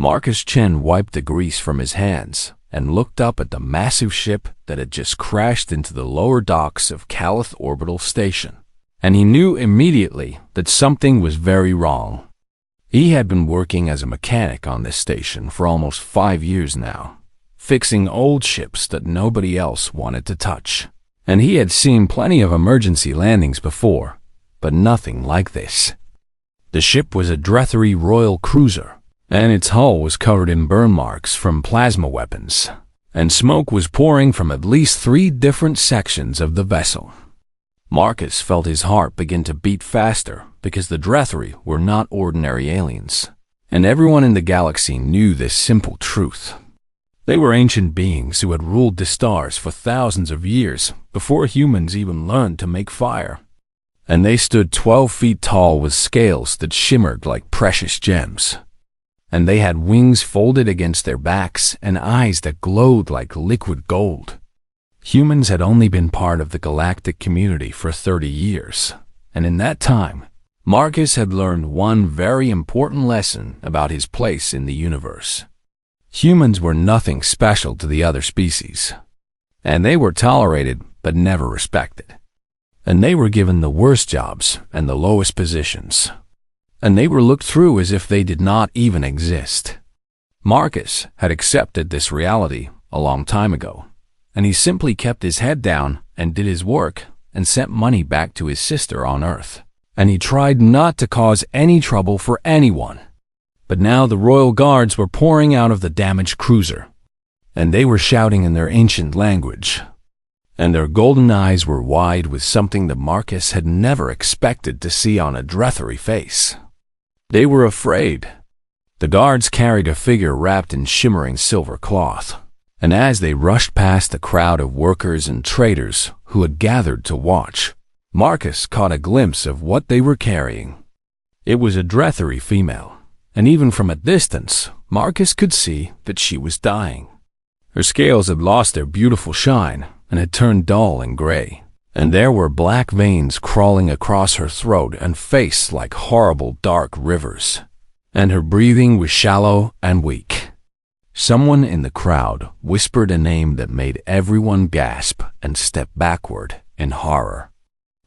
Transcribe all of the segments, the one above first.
Marcus Chen wiped the grease from his hands and looked up at the massive ship that had just crashed into the lower docks of Calith Orbital Station. And he knew immediately that something was very wrong. He had been working as a mechanic on this station for almost 5 years now, fixing old ships that nobody else wanted to touch. And he had seen plenty of emergency landings before, but nothing like this. The ship was a Drethry Royal Cruiser, and its hull was covered in burn marks from plasma weapons, and smoke was pouring from at least 3 different sections of the vessel. Marcus felt his heart begin to beat faster because the Drethry were not ordinary aliens, and everyone in the galaxy knew this simple truth. They were ancient beings who had ruled the stars for thousands of years before humans even learned to make fire. And they stood 12 feet tall with scales that shimmered like precious gems. And they had wings folded against their backs and eyes that glowed like liquid gold. Humans had only been part of the galactic community for 30 years, and in that time, Marcus had learned one very important lesson about his place in the universe. Humans were nothing special to the other species, and they were tolerated but never respected. And they were given the worst jobs and the lowest positions. And they were looked through as if they did not even exist. Marcus had accepted this reality a long time ago, and he simply kept his head down and did his work and sent money back to his sister on Earth. And he tried not to cause any trouble for anyone. But now the royal guards were pouring out of the damaged cruiser, and they were shouting in their ancient language. And their golden eyes were wide with something that Marcus had never expected to see on a Drethry face. They were afraid. The guards carried a figure wrapped in shimmering silver cloth, and as they rushed past the crowd of workers and traders who had gathered to watch, Marcus caught a glimpse of what they were carrying. It was a Drethry female, and even from a distance, Marcus could see that she was dying. Her scales had lost their beautiful shine and had turned dull and gray, and there were black veins crawling across her throat and face like horrible dark rivers, and her breathing was shallow and weak. Someone in the crowd whispered a name that made everyone gasp and step backward in horror.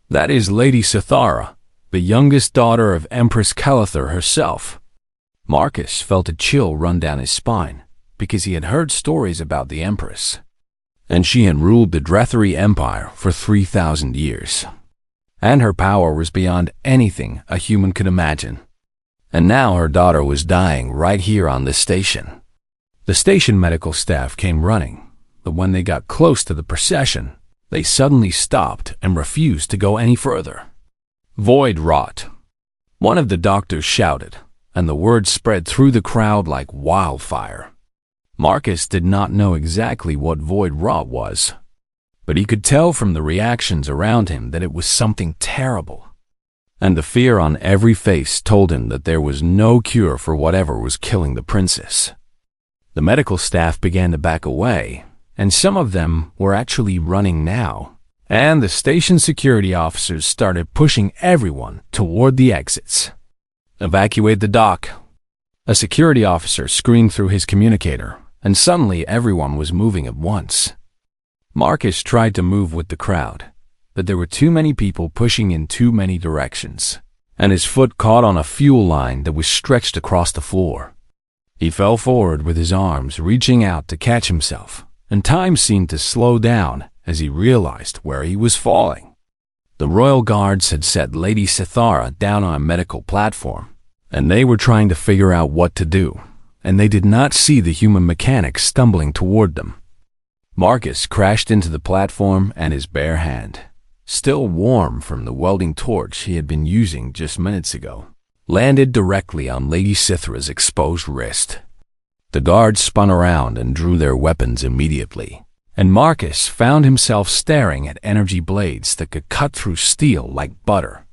That is Lady Cithara, the youngest daughter of Empress Calither herself. Marcus felt a chill run down his spine because he had heard stories about the Empress, and she had ruled the Drethry Empire for 3,000 years. And her power was beyond anything a human could imagine. And now her daughter was dying right here on this station. The station medical staff came running, but when they got close to the procession, they suddenly stopped and refused to go any further. Void rot, one of the doctors shouted, and the word spread through the crowd like wildfire. Marcus did not know exactly what void rot was, but he could tell from the reactions around him that it was something terrible. And the fear on every face told him that there was no cure for whatever was killing the princess. The medical staff began to back away, and some of them were actually running now, and the station security officers started pushing everyone toward the exits. "Evacuate the dock," a security officer screamed through his communicator, and suddenly everyone was moving at once. Marcus tried to move with the crowd, but there were too many people pushing in too many directions, and his foot caught on a fuel line that was stretched across the floor. He fell forward with his arms reaching out to catch himself, and time seemed to slow down as he realized where he was falling. The royal guards had set Lady Cithara down on a medical platform, and they were trying to figure out what to do, and they did not see the human mechanic stumbling toward them. Marcus crashed into the platform, and his bare hand, still warm from the welding torch he had been using just minutes ago, landed directly on Lady Cithara's exposed wrist. The guards spun around and drew their weapons immediately, and Marcus found himself staring at energy blades that could cut through steel like butter.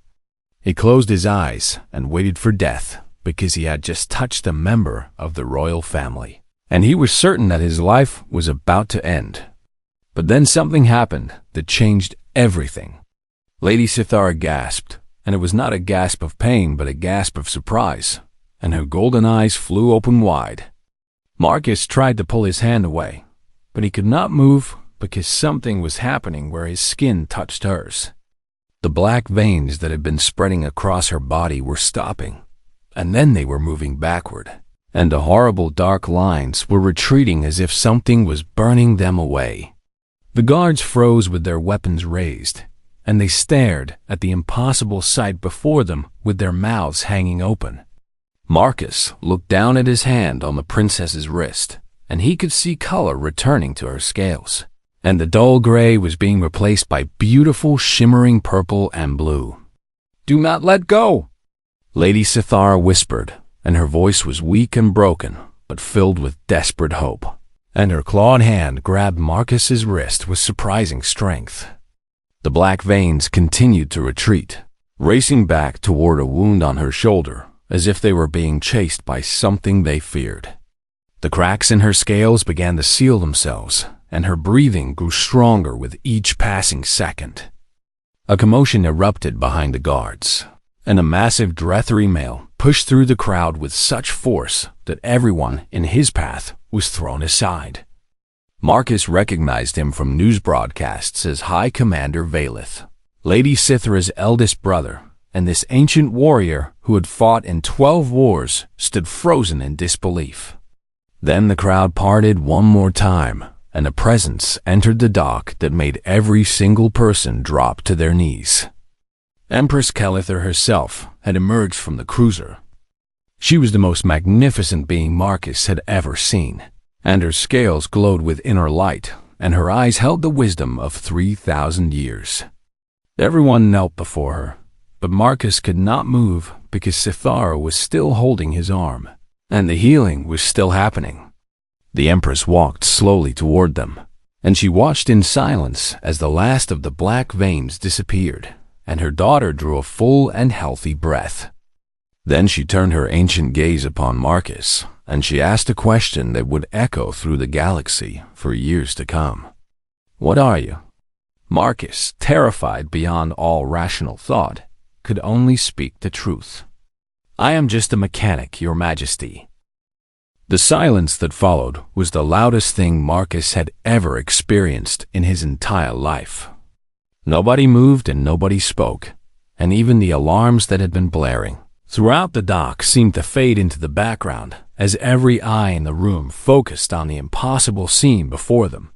He closed his eyes and waited for death because he had just touched a member of the royal family, and he was certain that his life was about to end. But then something happened that changed everything. Lady Cithara gasped, and it was not a gasp of pain but a gasp of surprise, and her golden eyes flew open wide. Marcus tried to pull his hand away, but he could not move because something was happening where his skin touched hers. The black veins that had been spreading across her body were stopping, and then they were moving backward, and the horrible dark lines were retreating as if something was burning them away. The guards froze with their weapons raised, and they stared at the impossible sight before them with their mouths hanging open. Marcus looked down at his hand on the princess's wrist, and he could see color returning to her scales, and the dull gray was being replaced by beautiful shimmering purple and blue. "Do not let go," Lady Sithara whispered, and her voice was weak and broken, but filled with desperate hope. And her clawed hand grabbed Marcus's wrist with surprising strength. The black veins continued to retreat, racing back toward a wound on her shoulder, as if they were being chased by something they feared. The cracks in her scales began to seal themselves, and her breathing grew stronger with each passing second. A commotion erupted behind the guards, and a massive Drethri male pushed through the crowd with such force that everyone in his path was thrown aside. Marcus recognized him from news broadcasts as High Commander Valeth, Lady Sithara's eldest brother, and this ancient warrior who had fought in 12 wars stood frozen in disbelief. Then the crowd parted one more time, and a presence entered the dock that made every single person drop to their knees. Empress Kelither herself had emerged from the cruiser. She was the most magnificent being Marcus had ever seen, and her scales glowed with inner light, and her eyes held the wisdom of 3,000 years. Everyone knelt before her, but Marcus could not move because Sithara was still holding his arm, and the healing was still happening. The Empress walked slowly toward them, and she watched in silence as the last of the black veins disappeared, and her daughter drew a full and healthy breath. Then she turned her ancient gaze upon Marcus, and she asked a question that would echo through the galaxy for years to come. "What are you?" Marcus, terrified beyond all rational thought, could only speak the truth. "I am just a mechanic, Your Majesty." The silence that followed was the loudest thing Marcus had ever experienced in his entire life. Nobody moved and nobody spoke, and even the alarms that had been blaring throughout the dock seemed to fade into the background as every eye in the room focused on the impossible scene before them.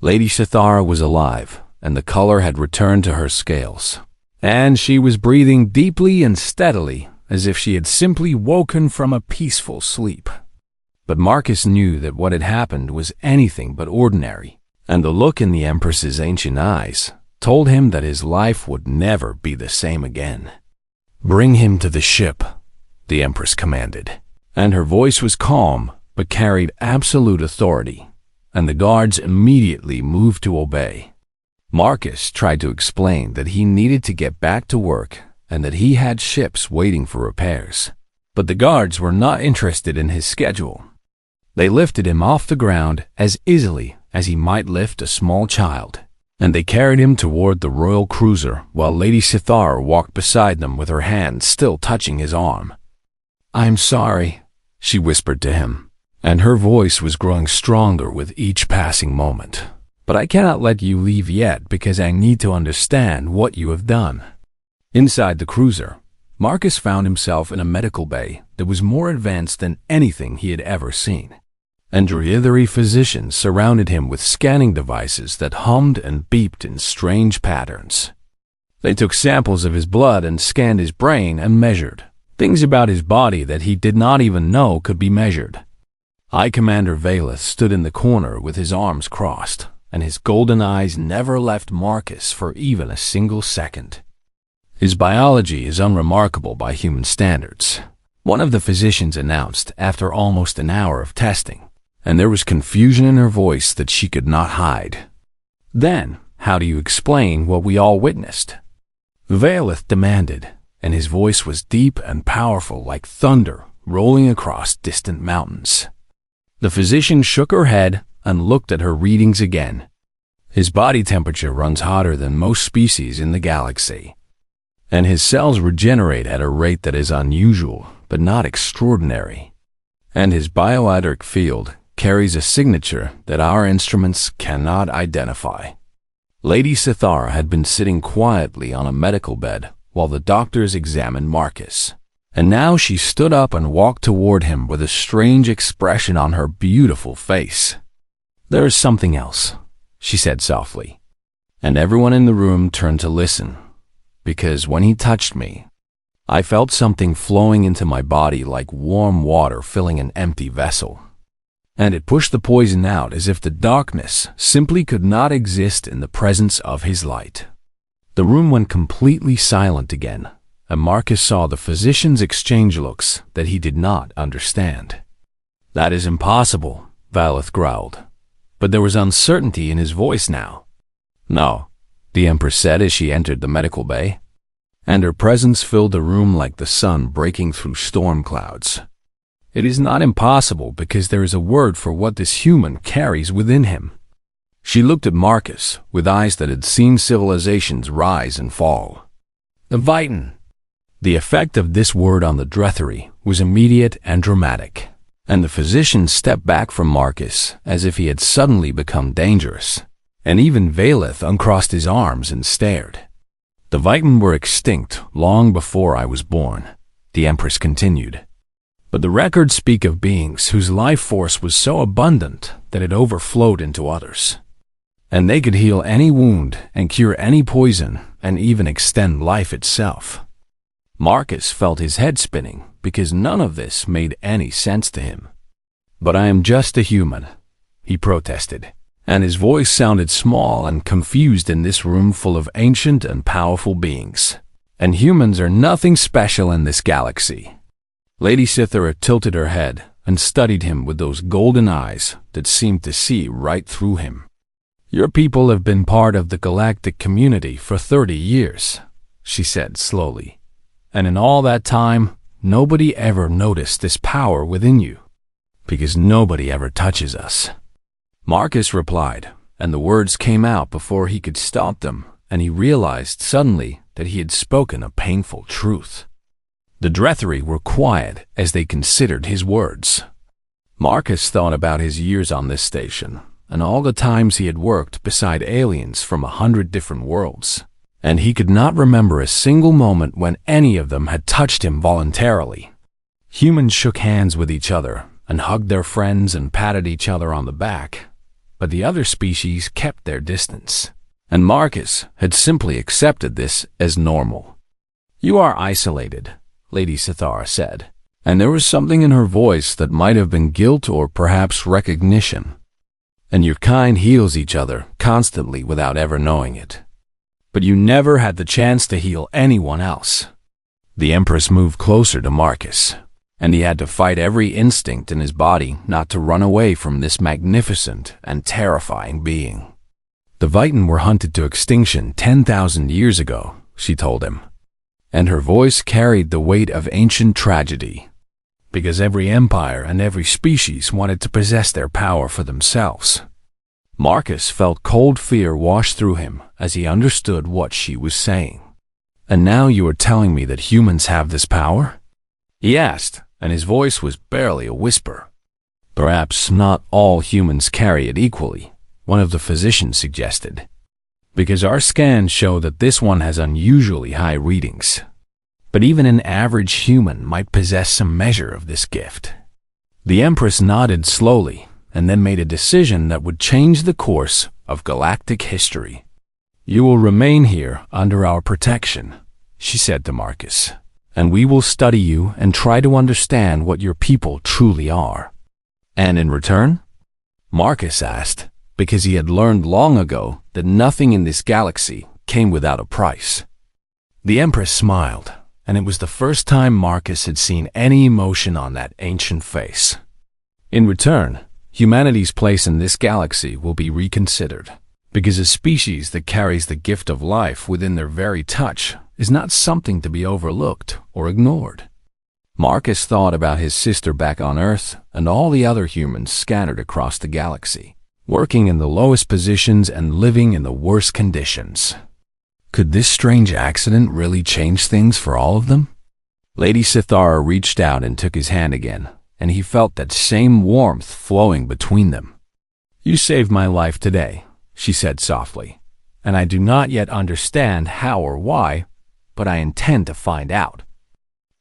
Lady Sithara was alive, and the color had returned to her scales, and she was breathing deeply and steadily as if she had simply woken from a peaceful sleep. But Marcus knew that what had happened was anything but ordinary, and the look in the Empress's ancient eyes told him that his life would never be the same again. "Bring him to the ship," the Empress commanded, and her voice was calm but carried absolute authority, and the guards immediately moved to obey. Marcus tried to explain that he needed to get back to work and that he had ships waiting for repairs, but the guards were not interested in his schedule. They lifted him off the ground as easily as he might lift a small child, and they carried him toward the royal cruiser while Lady Sithara walked beside them with her hand still touching his arm. "I'm sorry," she whispered to him, and her voice was growing stronger with each passing moment. "But I cannot let you leave yet because I need to understand what you have done." Inside the cruiser, Marcus found himself in a medical bay that was more advanced than anything he had ever seen, and Drethri physicians surrounded him with scanning devices that hummed and beeped in strange patterns. They took samples of his blood and scanned his brain and measured things about his body that he did not even know could be measured. High Commander Valeth stood in the corner with his arms crossed, and his golden eyes never left Marcus for even a single second. "His biology is unremarkable by human standards," one of the physicians announced after almost an hour of testing, and there was confusion in her voice that she could not hide. "Then, how do you explain what we all witnessed?" Valeth demanded, and his voice was deep and powerful like thunder rolling across distant mountains. The physician shook her head and looked at her readings again. "His body temperature runs hotter than most species in the galaxy, and his cells regenerate at a rate that is unusual but not extraordinary. And his bioelectric field carries a signature that our instruments cannot identify. Lady Sithara had been sitting quietly on a medical bed while the doctors examined Marcus. And now she stood up and walked toward him with a strange expression on her beautiful face. "There is something else," she said softly. And everyone in the room turned to listen, because when he touched me, I felt something flowing into my body like warm water filling an empty vessel. And it pushed the poison out as if the darkness simply could not exist in the presence of his light. The room went completely silent again, and Marcus saw the physicians exchange looks that he did not understand. "That is impossible," Valeth growled, but there was uncertainty in his voice now. "No," the Empress said as she entered the medical bay, and her presence filled the room like the sun breaking through storm clouds. "It is not impossible because there is a word for what this human carries within him." She looked at Marcus with eyes that had seen civilizations rise and fall. "The Vitan." The effect of this word on the Dretheri was immediate and dramatic, and the physician stepped back from Marcus as if he had suddenly become dangerous, and even Valeth uncrossed his arms and stared. "The Vitan were extinct long before I was born," the Empress continued. "But the records speak of beings whose life force was so abundant that it overflowed into others. And they could heal any wound and cure any poison and even extend life itself." Marcus felt his head spinning because none of this made any sense to him. "But I am just a human," he protested, and his voice sounded small and confused in this room full of ancient and powerful beings. "And humans are nothing special in this galaxy." Lady Sithara tilted her head and studied him with those golden eyes that seemed to see right through him. "Your people have been part of the galactic community for 30 years, she said slowly. "And in all that time, nobody ever noticed this power within you, because nobody ever touches us." Marcus replied, and the words came out before he could stop them, and he realized suddenly that he had spoken a painful truth. The Dretheri were quiet as they considered his words. Marcus thought about his years on this station, and all the times he had worked beside aliens from 100 different worlds, and he could not remember a single moment when any of them had touched him voluntarily. Humans shook hands with each other and hugged their friends and patted each other on the back, but the other species kept their distance, and Marcus had simply accepted this as normal. "You are isolated," Lady Sithara said, and there was something in her voice that might have been guilt or perhaps recognition. "And your kind heals each other constantly without ever knowing it. But you never had the chance to heal anyone else." The Empress moved closer to Marcus, and he had to fight every instinct in his body not to run away from this magnificent and terrifying being. "The Vitan were hunted to extinction 10,000 years ago," she told him, and her voice carried the weight of ancient tragedy, because every empire and every species wanted to possess their power for themselves. Marcus felt cold fear wash through him as he understood what she was saying. "And now you are telling me that humans have this power?" he asked, and his voice was barely a whisper. "Perhaps not all humans carry it equally," one of the physicians suggested, "because our scans show that this one has unusually high readings. But even an average human might possess some measure of this gift." The Empress nodded slowly and then made a decision that would change the course of galactic history. "You will remain here under our protection," she said to Marcus, "and we will study you and try to understand what your people truly are." "And in return?" Marcus asked, because he had learned long ago that nothing in this galaxy came without a price. The Empress smiled, and it was the first time Marcus had seen any emotion on that ancient face. "In return, humanity's place in this galaxy will be reconsidered, because a species that carries the gift of life within their very touch is not something to be overlooked or ignored." Marcus thought about his sister back on Earth and all the other humans scattered across the galaxy, working in the lowest positions and living in the worst conditions. Could this strange accident really change things for all of them? Lady Sithara reached out and took his hand again, and he felt that same warmth flowing between them. "You saved my life today," she said softly, "and I do not yet understand how or why, but I intend to find out."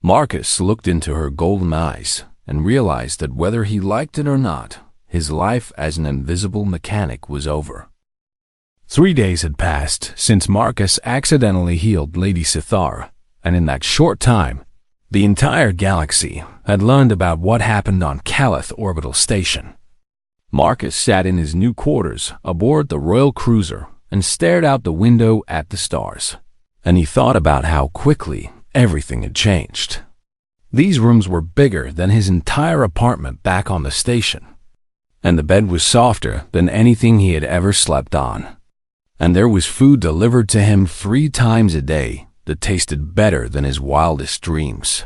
Marcus looked into her golden eyes and realized that whether he liked it or not, his life as an invisible mechanic was over. 3 days had passed since Marcus accidentally healed Lady Sithara, and in that short time, the entire galaxy had learned about what happened on Galactic Orbital Station. Marcus sat in his new quarters aboard the royal cruiser and stared out the window at the stars, and he thought about how quickly everything had changed. These rooms were bigger than his entire apartment back on the station, and the bed was softer than anything he had ever slept on. And there was food delivered to him 3 times a day that tasted better than his wildest dreams.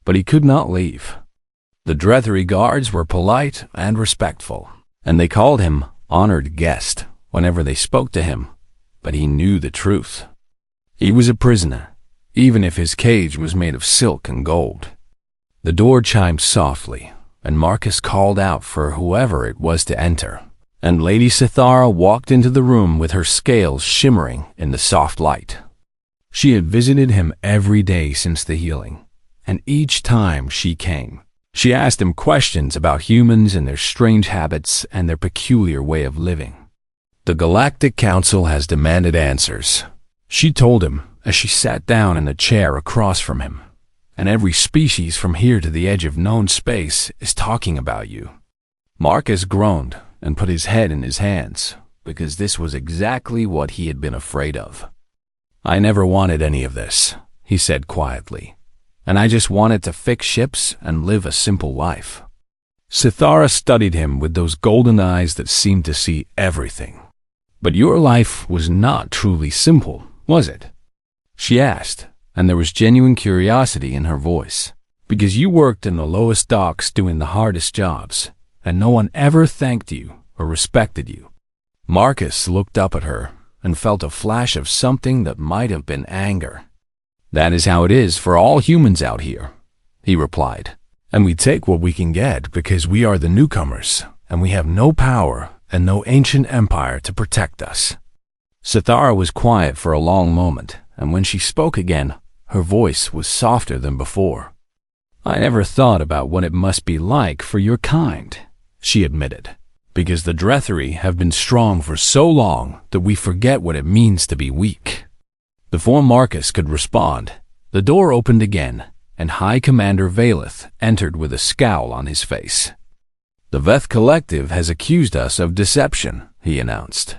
But he could not leave. The Drethry guards were polite and respectful, and they called him honored guest whenever they spoke to him, but he knew the truth. He was a prisoner, even if his cage was made of silk and gold. The door chimed softly, and Marcus called out for whoever it was to enter, and Lady Sithara walked into the room with her scales shimmering in the soft light. She had visited him every day since the healing, and each time she came, she asked him questions about humans and their strange habits and their peculiar way of living. "The Galactic Council has demanded answers," she told him as she sat down in a chair across from him. "And every species from here to the edge of known space is talking about you." Marcus groaned and put his head in his hands, because this was exactly what he had been afraid of. "I never wanted any of this," he said quietly, "and I just wanted to fix ships and live a simple life." Sithara studied him with those golden eyes that seemed to see everything. "But your life was not truly simple, was it?" she asked, and there was genuine curiosity in her voice. "Because you worked in the lowest docks doing the hardest jobs, and no one ever thanked you or respected you." Marcus looked up at her and felt a flash of something that might have been anger. "That is how it is for all humans out here," he replied, "and we take what we can get because we are the newcomers, and we have no power and no ancient empire to protect us." Sithara was quiet for a long moment, and when she spoke again, her voice was softer than before. "I never thought about what it must be like for your kind," she admitted, "because the Drethry have been strong for so long that we forget what it means to be weak." Before Marcus could respond, the door opened again, and High Commander Valeth entered with a scowl on his face. "The Veth Collective has accused us of deception," he announced,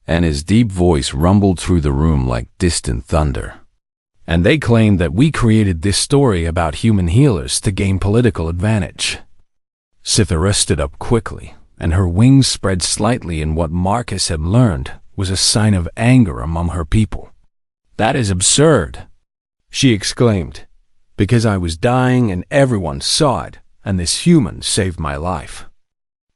and his deep voice rumbled through the room like distant thunder. "And they claim that we created this story about human healers to gain political advantage." Sithara stood up quickly, and her wings spread slightly in what Marcus had learned was a sign of anger among her people. "That is absurd," she exclaimed, "because I was dying and everyone saw it, and this human saved my life."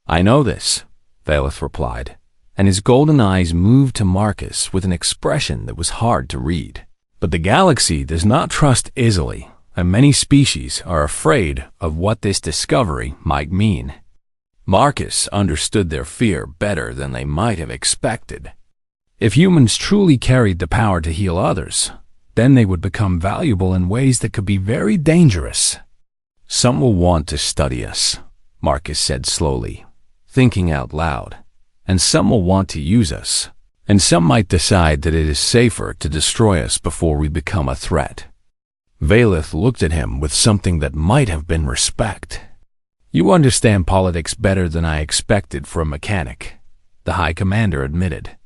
"I know this," Valeth replied, and his golden eyes moved to Marcus with an expression that was hard to read. "But the galaxy does not trust easily, and many species are afraid of what this discovery might mean." Marcus understood their fear better than they might have expected. If humans truly carried the power to heal others, then they would become valuable in ways that could be very dangerous. "Some will want to study us," Marcus said slowly, thinking out loud, "and some will want to use us, and some might decide that it is safer to destroy us before we become a threat." Valeth looked at him with something that might have been respect. "You understand politics better than I expected for a mechanic," the High Commander admitted.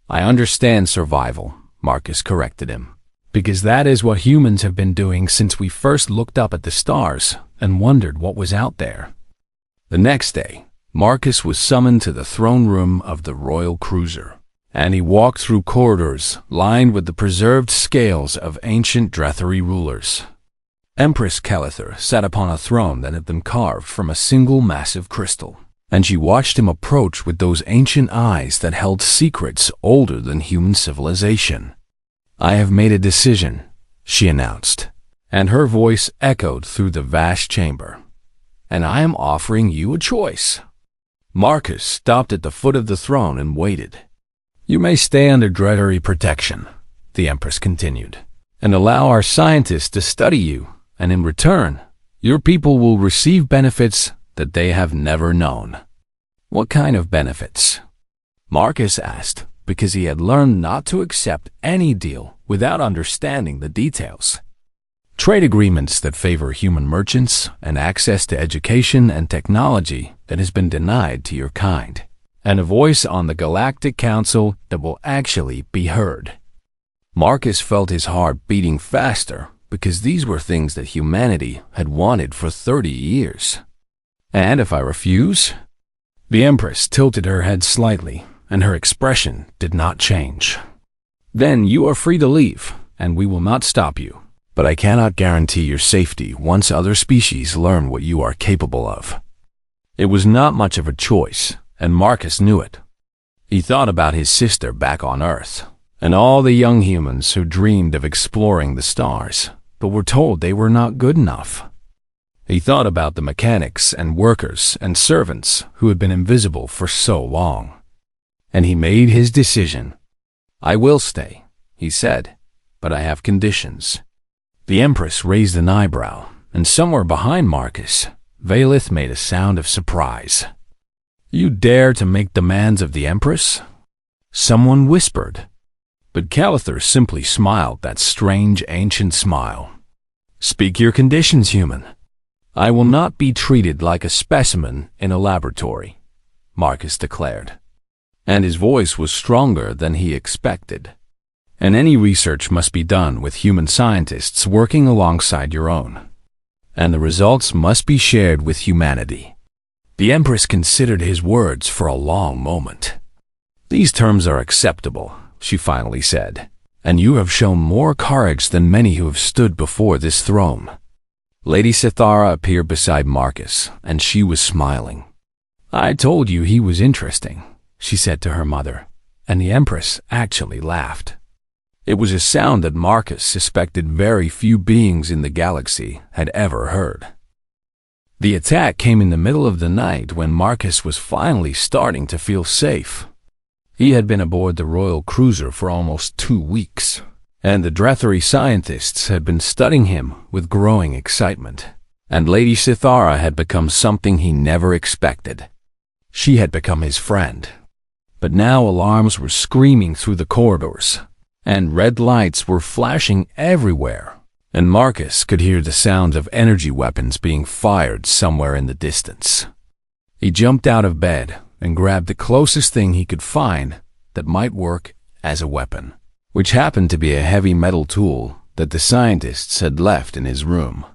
"I understand survival," Marcus corrected him, "because that is what humans have been doing since we first looked up at the stars and wondered what was out there." The next day, Marcus was summoned to the throne room of the royal cruiser, and he walked through corridors lined with the preserved scales of ancient Drethry rulers. Empress Kelither sat upon a throne that had been carved from a single massive crystal, and she watched him approach with those ancient eyes that held secrets older than human civilization. "I have made a decision," she announced, and her voice echoed through the vast chamber. "And I am offering you a choice." Marcus stopped at the foot of the throne and waited. "You may stay under Dreadery protection," the Empress continued, "and allow our scientists to study you, and in return, your people will receive benefits that they have never known." "What kind of benefits?" Marcus asked, because he had learned not to accept any deal without understanding the details. "Trade agreements that favor human merchants and access to education and technology that has been denied to your kind, and a voice on the Galactic Council that will actually be heard." Marcus felt his heart beating faster because these were things that humanity had wanted for 30 years. "And if I refuse?" The Empress tilted her head slightly, and her expression did not change. "Then you are free to leave, and we will not stop you. But I cannot guarantee your safety once other species learn what you are capable of." It was not much of a choice, and Marcus knew it. He thought about his sister back on Earth, and all the young humans who dreamed of exploring the stars, but were told they were not good enough. He thought about the mechanics and workers and servants who had been invisible for so long. And he made his decision. "I will stay," he said, "but I have conditions." The Empress raised an eyebrow, and somewhere behind Marcus, Valith made a sound of surprise. "You dare to make demands of the Empress?" Someone whispered. But Calathur simply smiled that strange ancient smile. "Speak your conditions, human." "I will not be treated like a specimen in a laboratory," Marcus declared. And his voice was stronger than he expected. "And any research must be done with human scientists working alongside your own. And the results must be shared with humanity." The Empress considered his words for a long moment. "These terms are acceptable," she finally said, "and you have shown more courage than many who have stood before this throne." Lady Sithara appeared beside Marcus, and she was smiling. "I told you he was interesting," she said to her mother, and the Empress actually laughed. It was a sound that Marcus suspected very few beings in the galaxy had ever heard. The attack came in the middle of the night when Marcus was finally starting to feel safe. He had been aboard the royal cruiser for almost 2 weeks, and the Dreathery scientists had been studying him with growing excitement, and Lady Sithara had become something he never expected. She had become his friend. But now alarms were screaming through the corridors, and red lights were flashing everywhere, and Marcus could hear the sounds of energy weapons being fired somewhere in the distance. He jumped out of bed and grabbed the closest thing he could find that might work as a weapon, which happened to be a heavy metal tool that the scientists had left in his room.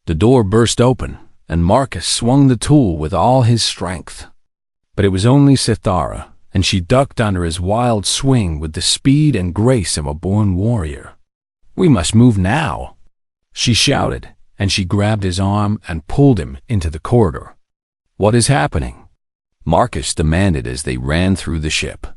The door burst open, and Marcus swung the tool with all his strength. But it was only Sithara, and she ducked under his wild swing with the speed and grace of a born warrior. "We must move now," she shouted, and she grabbed his arm and pulled him into the corridor. "What is happening?" Marcus demanded as they ran through the ship.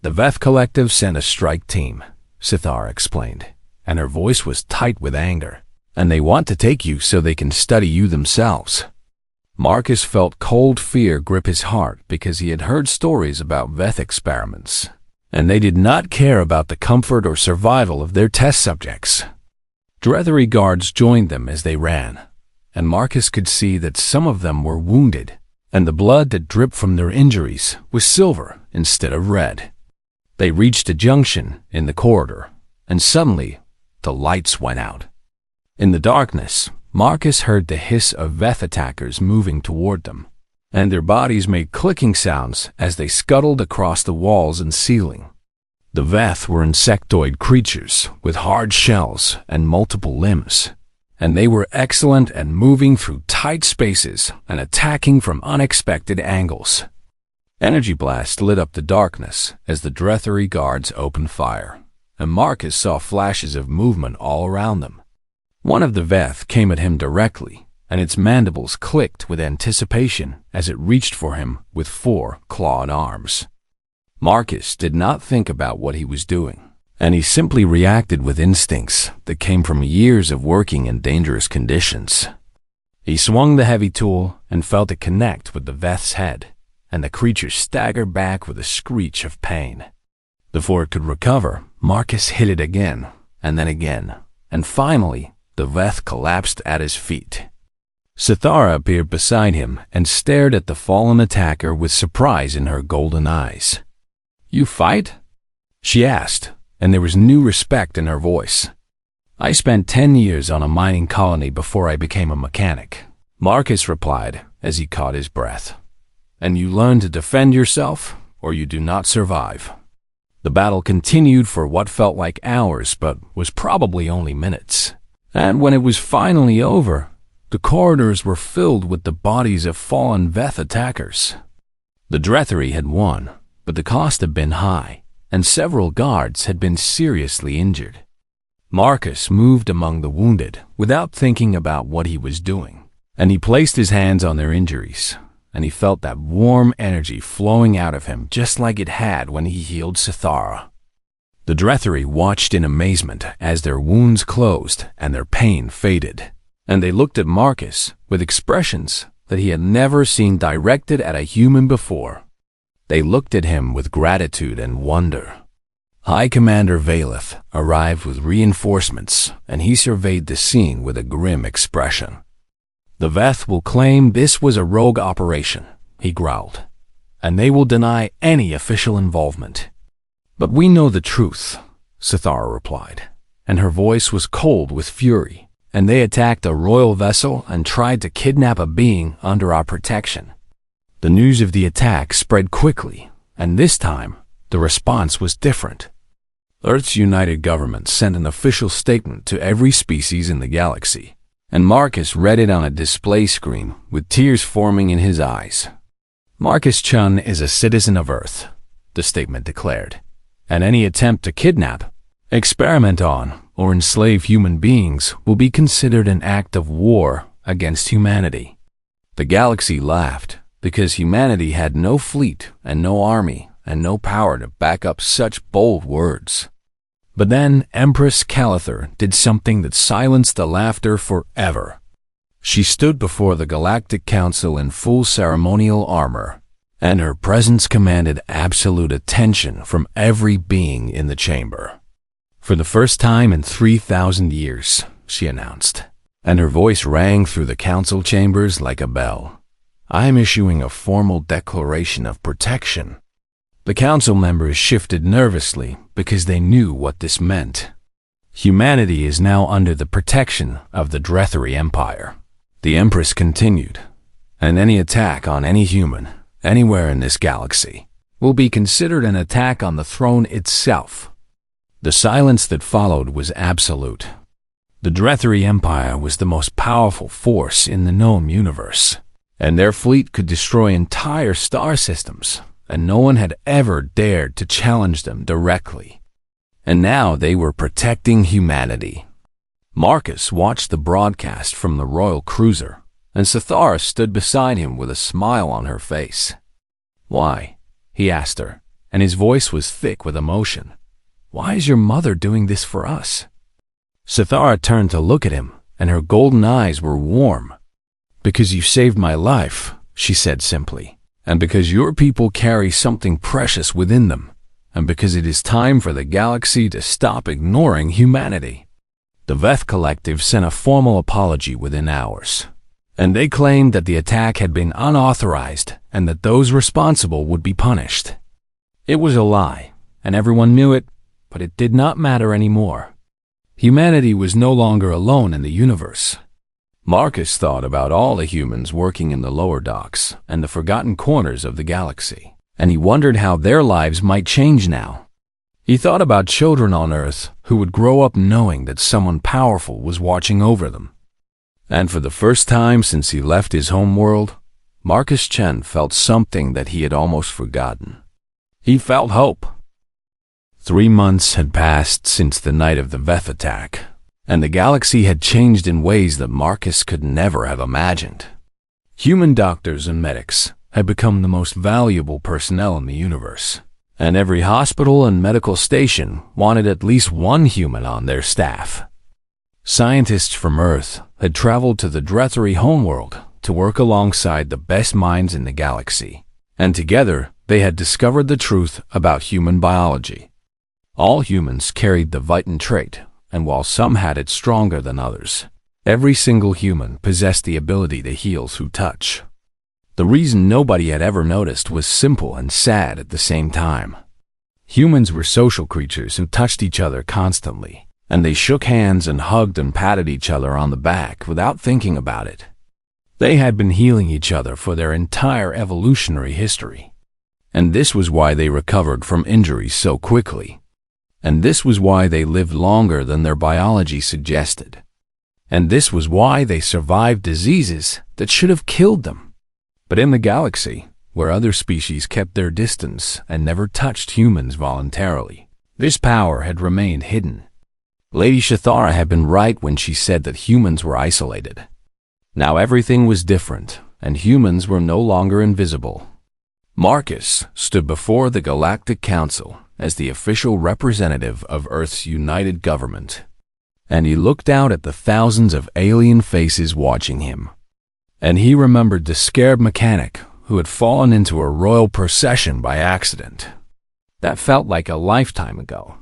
"The Veth Collective sent a strike team," Sithara explained, and her voice was tight with anger. "And they want to take you so they can study you themselves." Marcus felt cold fear grip his heart because he had heard stories about Veth experiments, and they did not care about the comfort or survival of their test subjects. Dreathery guards joined them as they ran, and Marcus could see that some of them were wounded, and the blood that dripped from their injuries was silver instead of red. They reached a junction in the corridor, and suddenly the lights went out. In the darkness, Marcus heard the hiss of Veth attackers moving toward them, and their bodies made clicking sounds as they scuttled across the walls and ceiling. The Veth were insectoid creatures with hard shells and multiple limbs, and they were excellent at moving through tight spaces and attacking from unexpected angles. Energy blasts lit up the darkness as the Dreathery guards opened fire, and Marcus saw flashes of movement all around them. One of the Veth came at him directly, and its mandibles clicked with anticipation as it reached for him with 4 clawed arms. Marcus did not think about what he was doing. and he simply reacted with instincts that came from years of working in dangerous conditions. He swung the heavy tool and felt it connect with the Veth's head, and the creature staggered back with a screech of pain. Before it could recover, Marcus hit it again, and then again, and finally, the Veth collapsed at his feet. Sithara appeared beside him and stared at the fallen attacker with surprise in her golden eyes. "You fight?" she asked, and there was new respect in her voice. "I spent 10 years on a mining colony before I became a mechanic," Marcus replied as he caught his breath. "And you learn to defend yourself, or you do not survive." The battle continued for what felt like hours, but was probably only minutes. And when it was finally over, the corridors were filled with the bodies of fallen Veth attackers. The Dretheri had won, but the cost had been high, and several guards had been seriously injured. Marcus moved among the wounded without thinking about what he was doing, and he placed his hands on their injuries, and he felt that warm energy flowing out of him just like it had when he healed Sithara. The Dretheri watched in amazement as their wounds closed and their pain faded, and they looked at Marcus with expressions that he had never seen directed at a human before. They looked at him with gratitude and wonder. High Commander Valeth arrived with reinforcements, and he surveyed the scene with a grim expression. "The Veth will claim this was a rogue operation," he growled, "and they will deny any official involvement." "But we know the truth," Sithara replied, and her voice was cold with fury. "And they attacked a royal vessel and tried to kidnap a being under our protection." The news of the attack spread quickly, and this time, the response was different. Earth's united government sent an official statement to every species in the galaxy, and Marcus read it on a display screen with tears forming in his eyes. "Marcus Chun is a citizen of Earth," the statement declared, "and any attempt to kidnap, experiment on, or enslave human beings will be considered an act of war against humanity." The galaxy laughed, because humanity had no fleet and no army and no power to back up such bold words. But then Empress Calither did something that silenced the laughter forever. She stood before the Galactic Council in full ceremonial armor, and her presence commanded absolute attention from every being in the chamber. "For the first time in 3,000 years, she announced, and her voice rang through the council chambers like a bell, "I am issuing a formal declaration of protection." The council members shifted nervously because they knew what this meant. Humanity is now under the protection of the Dretheri Empire. The Empress continued, "And any attack on any human, anywhere in this galaxy, will be considered an attack on the throne itself." The silence that followed was absolute. The Dretheri Empire was the most powerful force in the known universe, and their fleet could destroy entire star systems, and no one had ever dared to challenge them directly. And now they were protecting humanity. Marcus watched the broadcast from the royal cruiser, and Sithara stood beside him with a smile on her face. "Why?" he asked her, and his voice was thick with emotion. "Why is your mother doing this for us?" Sithara turned to look at him, and her golden eyes were warm. "Because you saved my life," she said simply, "and because your people carry something precious within them, and because it is time for the galaxy to stop ignoring humanity." The Veth Collective sent a formal apology within hours, and they claimed that the attack had been unauthorized and that those responsible would be punished. It was a lie, and everyone knew it, but it did not matter anymore. Humanity was no longer alone in the universe. Marcus thought about all the humans working in the lower docks and the forgotten corners of the galaxy, and he wondered how their lives might change now. He thought about children on Earth who would grow up knowing that someone powerful was watching over them. And for the first time since he left his home world, Marcus Chen felt something that he had almost forgotten. He felt hope. 3 months had passed since the night of the Veth attack, and the galaxy had changed in ways that Marcus could never have imagined. Human doctors and medics had become the most valuable personnel in the universe, and every hospital and medical station wanted at least one human on their staff. Scientists from Earth had traveled to the Drethry homeworld to work alongside the best minds in the galaxy, and together they had discovered the truth about human biology. All humans carried the Vitan trait, and while some had it stronger than others, every single human possessed the ability to heal through touch. The reason nobody had ever noticed was simple and sad at the same time. Humans were social creatures who touched each other constantly, and they shook hands and hugged and patted each other on the back without thinking about it. They had been healing each other for their entire evolutionary history. And this was why they recovered from injuries so quickly. And this was why they lived longer than their biology suggested. And this was why they survived diseases that should have killed them. But in the galaxy, where other species kept their distance and never touched humans voluntarily, this power had remained hidden. Lady Shithara had been right when she said that humans were isolated. Now everything was different, and humans were no longer invisible. Marcus stood before the Galactic Council as the official representative of Earth's united government, and he looked out at the thousands of alien faces watching him. And he remembered the scared mechanic who had fallen into a royal procession by accident. That felt like a lifetime ago.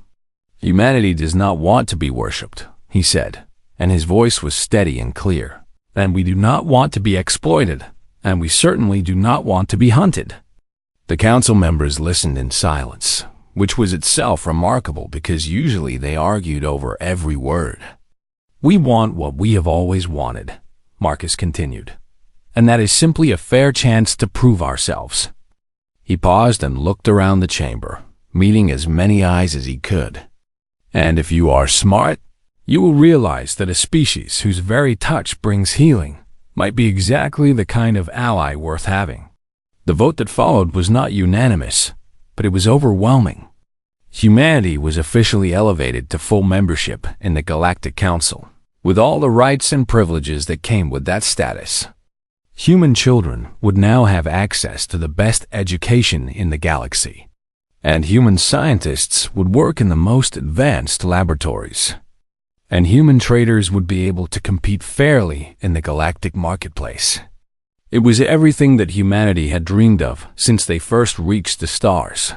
Humanity does not want to be worshipped, he said, and his voice was steady and clear. And we do not want to be exploited, and we certainly do not want to be hunted. The council members listened in silence, which was itself remarkable because usually they argued over every word. We want what we have always wanted, Marcus continued, and that is simply a fair chance to prove ourselves. He paused and looked around the chamber, meeting as many eyes as he could. And if you are smart, you will realize that a species whose very touch brings healing might be exactly the kind of ally worth having. The vote that followed was not unanimous, but it was overwhelming. Humanity was officially elevated to full membership in the Galactic Council, with all the rights and privileges that came with that status. Human children would now have access to the best education in the galaxy, and human scientists would work in the most advanced laboratories, and human traders would be able to compete fairly in the galactic marketplace. It was everything that humanity had dreamed of since they first reached the stars.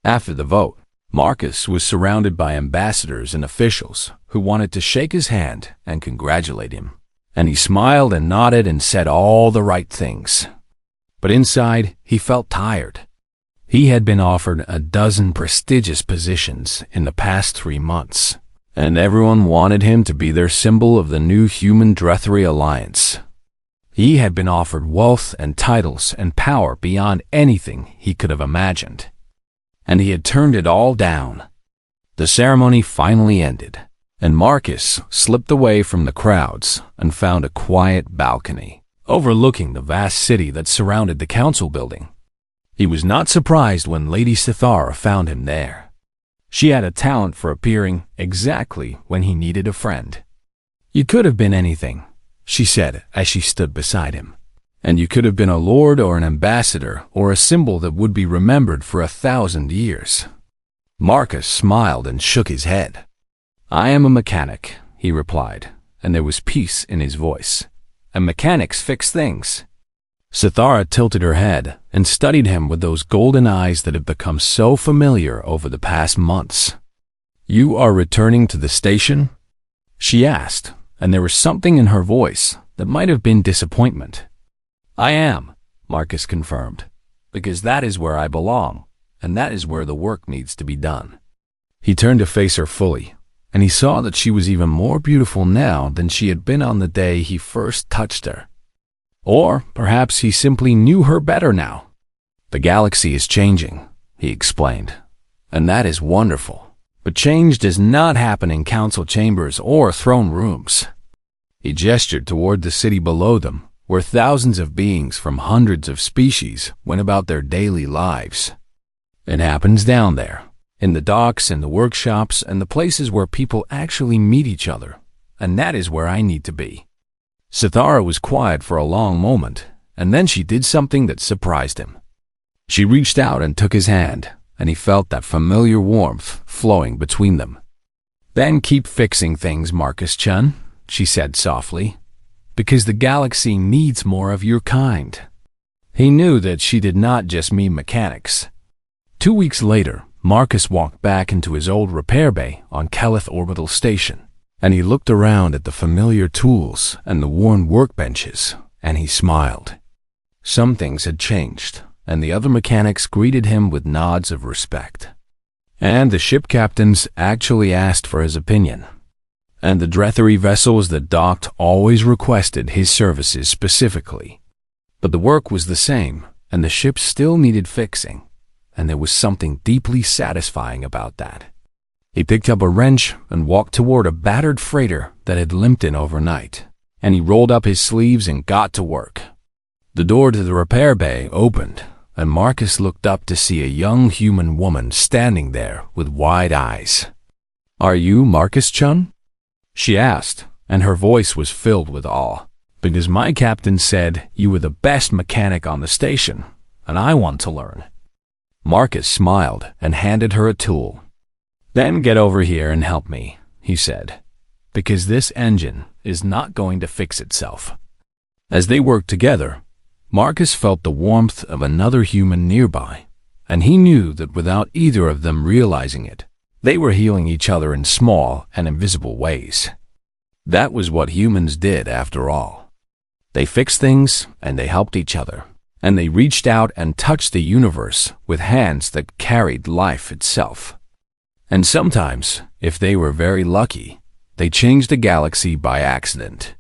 After the vote, Marcus was surrounded by ambassadors and officials who wanted to shake his hand and congratulate him. And he smiled and nodded and said all the right things. But inside, he felt tired. He had been offered a dozen prestigious positions in the past 3 months, and everyone wanted him to be their symbol of the new human Drethry alliance. He had been offered wealth and titles and power beyond anything he could have imagined, and he had turned it all down. The ceremony finally ended, and Marcus slipped away from the crowds and found a quiet balcony overlooking the vast city that surrounded the council building. He was not surprised when Lady Sithara found him there. She had a talent for appearing exactly when he needed a friend. "You could have been anything," she said as she stood beside him. "And you could have been a lord or an ambassador or a symbol that would be remembered for 1,000 years." Marcus smiled and shook his head. "I am a mechanic," he replied, and there was peace in his voice. "And mechanics fix things." Sithara tilted her head and studied him with those golden eyes that had become so familiar over the past months. "You are returning to the station?" she asked, and there was something in her voice that might have been disappointment. "I am," Marcus confirmed, "because that is where I belong, and that is where the work needs to be done." He turned to face her fully, and he saw that she was even more beautiful now than she had been on the day he first touched her. Or perhaps he simply knew her better now. "The galaxy is changing," he explained, "and that is wonderful. But change does not happen in council chambers or throne rooms." He gestured toward the city below them, where thousands of beings from hundreds of species went about their daily lives. "It happens down there, in the docks and the workshops and the places where people actually meet each other, and that is where I need to be." Sithara was quiet for a long moment, and then she did something that surprised him. She reached out and took his hand, and he felt that familiar warmth flowing between them. "Then keep fixing things, Marcus-chun," she said softly, "because the galaxy needs more of your kind." He knew that she did not just mean mechanics. 2 weeks later, Marcus walked back into his old repair bay on Calith Orbital Station, and he looked around at the familiar tools and the worn workbenches, and he smiled. Some things had changed, and the other mechanics greeted him with nods of respect. And the ship captains actually asked for his opinion. And the Drethary vessels that docked always requested his services specifically. But the work was the same, and the ship still needed fixing, and there was something deeply satisfying about that. He picked up a wrench and walked toward a battered freighter that had limped in overnight, and he rolled up his sleeves and got to work. The door to the repair bay opened, and Marcus looked up to see a young human woman standing there with wide eyes. "Are you Marcus-chun?" she asked, and her voice was filled with awe. "Because my captain said you were the best mechanic on the station, and I want to learn." Marcus smiled and handed her a tool. "Then get over here and help me," he said, "because this engine is not going to fix itself." As they worked together, Marcus felt the warmth of another human nearby, and he knew that without either of them realizing it, they were healing each other in small and invisible ways. That was what humans did after all. They fixed things, and they helped each other, and they reached out and touched the universe with hands that carried life itself. And sometimes, if they were very lucky, they changed the galaxy by accident.